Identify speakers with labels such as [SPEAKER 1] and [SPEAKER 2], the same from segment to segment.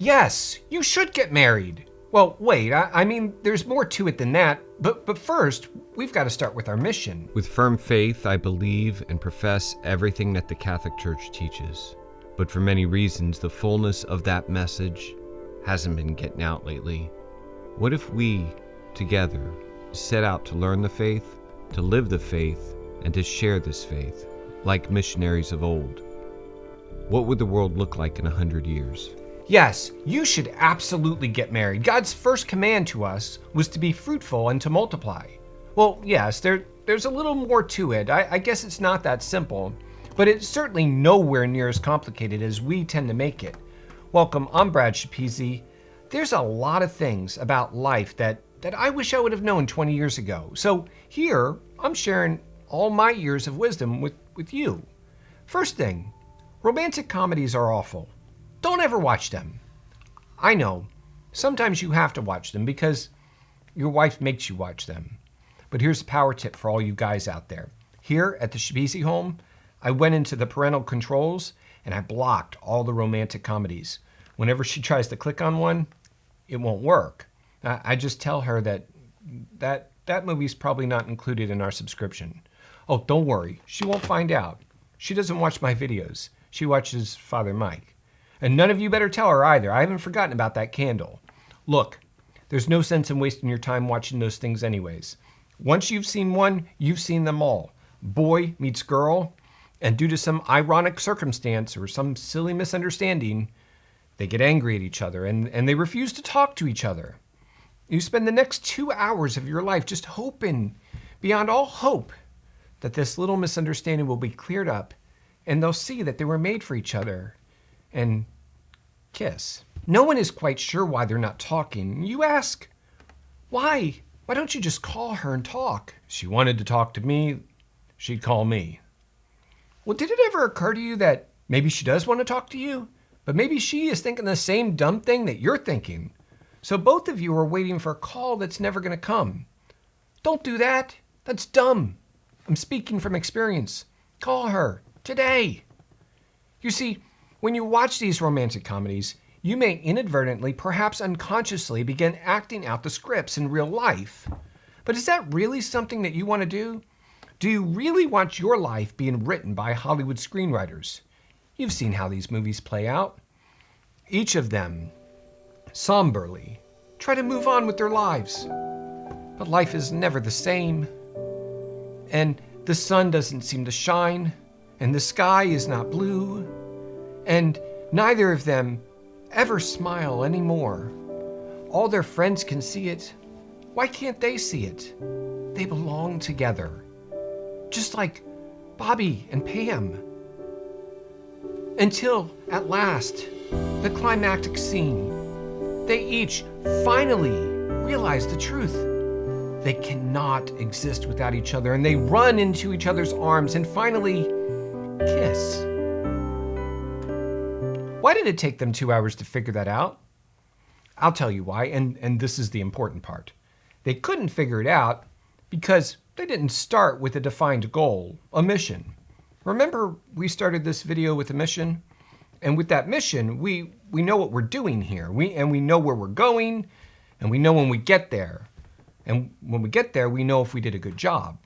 [SPEAKER 1] Yes, you should get married. Well, wait, I mean, there's more to it than that. But first, we've got to start with our mission.
[SPEAKER 2] With firm faith, I believe and profess everything that the Catholic Church teaches. But for many reasons, the fullness of that message hasn't been getting out lately. What if we, together, set out to learn the faith, to live the faith, and to share this faith, like missionaries of old? What would the world look like in 100 years?
[SPEAKER 1] Yes, you should absolutely get married. God's first command to us was to be fruitful and to multiply. Well, yes, there's a little more to it. I guess it's not that simple, but it's certainly nowhere near as complicated as we tend to make it. Welcome, I'm Brad Schepisi. There's a lot of things about life that I wish I would have known 20 years ago. So here, I'm sharing all my years of wisdom with you. First thing, romantic comedies are awful. Don't ever watch them. I know, sometimes you have to watch them because your wife makes you watch them. But here's a power tip for all you guys out there. Here at the Schepisi home, I went into the parental controls and I blocked all the romantic comedies. Whenever she tries to click on one, it won't work. I just tell her that movie's probably not included in our subscription. Oh, don't worry, she won't find out. She doesn't watch my videos. She watches Father Mike. And none of you better tell her either. I haven't forgotten about that candle. Look, there's no sense in wasting your time watching those things anyways. Once you've seen one, you've seen them all. Boy meets girl, and due to some ironic circumstance or some silly misunderstanding, they get angry at each other and they refuse to talk to each other. You spend the next 2 hours of your life just hoping, beyond all hope, that this little misunderstanding will be cleared up and they'll see that they were made for each other and kiss. No one is quite sure why they're not talking. You ask, why? Why don't you just call her and talk? She wanted to talk to me, she'd call me. Well, did it ever occur to you that maybe she does want to talk to you, but maybe she is thinking the same dumb thing that you're thinking? So both of you are waiting for a call that's never going to come. Don't do that. That's dumb. I'm speaking from experience. Call her today. You see, when you watch these romantic comedies, you may inadvertently, perhaps unconsciously, begin acting out the scripts in real life. But is that really something that you want to do? Do you really want your life being written by Hollywood screenwriters? You've seen how these movies play out. Each of them, somberly, try to move on with their lives. But life is never the same. And the sun doesn't seem to shine, and the sky is not blue, and neither of them ever smile anymore. All their friends can see it. Why can't they see it? They belong together, just like Bobby and Pam. Until, at last, the climactic scene, they each finally realize the truth. They cannot exist without each other, and they run into each other's arms and finally kiss. Why did it take them 2 hours to figure that out? I'll tell you why, and this is the important part. They couldn't figure it out because they didn't start with a defined goal, a mission. Remember, we started this video with a mission? And with that mission, we know what we're doing here. We know where we're going, and we know when we get there. And when we get there, we know if we did a good job.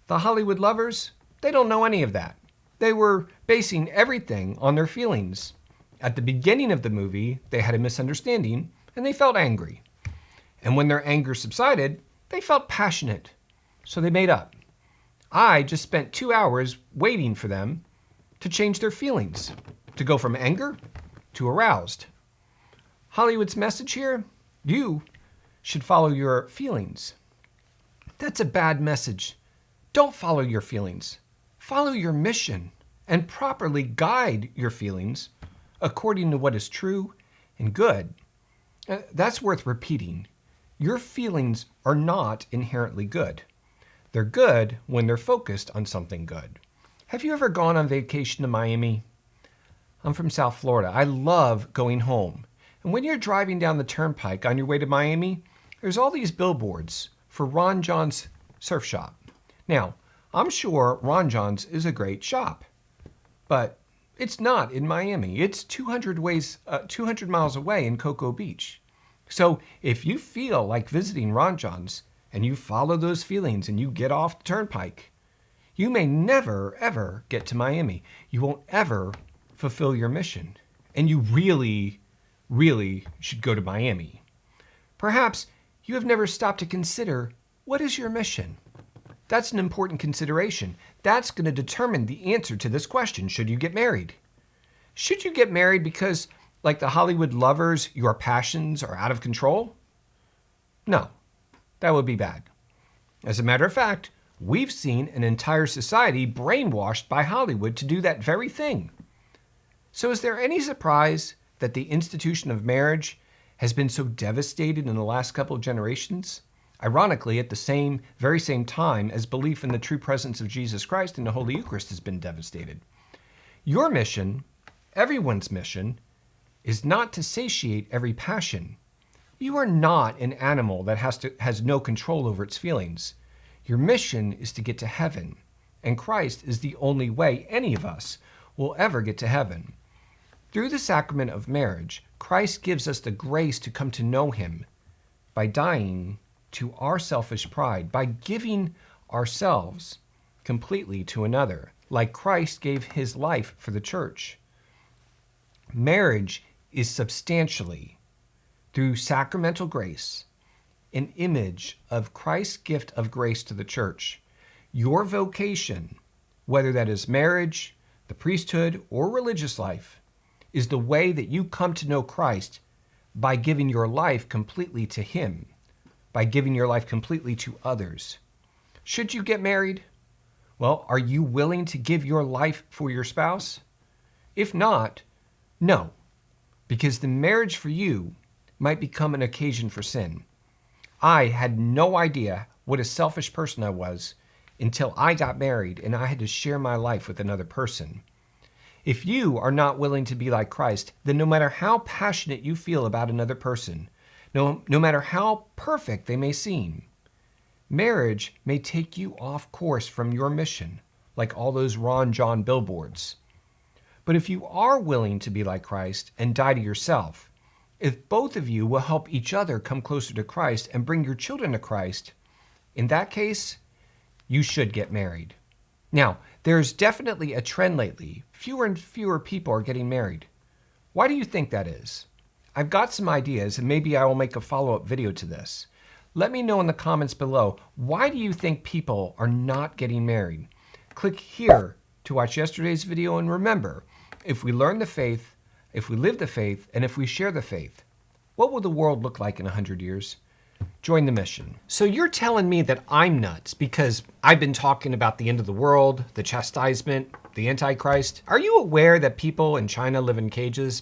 [SPEAKER 1] The Hollywood lovers, they don't know any of that. They were basing everything on their feelings. At the beginning of the movie, they had a misunderstanding, and they felt angry. And when their anger subsided, they felt passionate. So they made up. I just spent 2 hours waiting for them to change their feelings, to go from anger to aroused. Hollywood's message here, you should follow your feelings. That's a bad message. Don't follow your feelings. Follow your mission and properly guide your feelings according to what is true and good. That's worth repeating. Your feelings are not inherently good. They're good when they're focused on something good. Have you ever gone on vacation to Miami? I'm from South Florida. I love going home. And when you're driving down the turnpike on your way to Miami, there's all these billboards for Ron John's surf shop. Now, I'm sure Ron John's is a great shop, but It's not in Miami. It's 200 miles away in Cocoa Beach. So if you feel like visiting Ron John's and you follow those feelings and you get off the turnpike, you may never, ever get to Miami. You won't ever fulfill your mission. And you really, really should go to Miami. Perhaps you have never stopped to consider, what is your mission? That's an important consideration. That's going to determine the answer to this question, should you get married? Should you get married because, like the Hollywood lovers, your passions are out of control? No, that would be bad. As a matter of fact, we've seen an entire society brainwashed by Hollywood to do that very thing. So is there any surprise that the institution of marriage has been so devastated in the last couple of generations? Ironically, at the very same time as belief in the true presence of Jesus Christ in the Holy Eucharist has been devastated. Your mission, everyone's mission, is not to satiate every passion. You are not an animal that has no control over its feelings. Your mission is to get to heaven, and Christ is the only way any of us will ever get to heaven. Through the sacrament of marriage, Christ gives us the grace to come to know him by dying to our selfish pride, by giving ourselves completely to another, like Christ gave his life for the church. Marriage is substantially, through sacramental grace, an image of Christ's gift of grace to the church. Your vocation, whether that is marriage, the priesthood, or religious life, is the way that you come to know Christ by giving your life completely to him, by giving your life completely to others. Should you get married? Well, are you willing to give your life for your spouse? If not, no, because the marriage for you might become an occasion for sin. I had no idea what a selfish person I was until I got married and I had to share my life with another person. If you are not willing to be like Christ, then no matter how passionate you feel about another person, no matter how perfect they may seem, marriage may take you off course from your mission, like all those Ron John billboards. But if you are willing to be like Christ and die to yourself, if both of you will help each other come closer to Christ and bring your children to Christ, in that case, you should get married. Now, there's definitely a trend lately. Fewer and fewer people are getting married. Why do you think that is? I've got some ideas, and maybe I will make a follow-up video to this. Let me know in the comments below, why do you think people are not getting married? Click here to watch yesterday's video, and remember, if we learn the faith, if we live the faith, and if we share the faith, what will the world look like in 100 years? Join the mission. So you're telling me that I'm nuts because I've been talking about the end of the world, the chastisement, the Antichrist. Are you aware that people in China live in cages?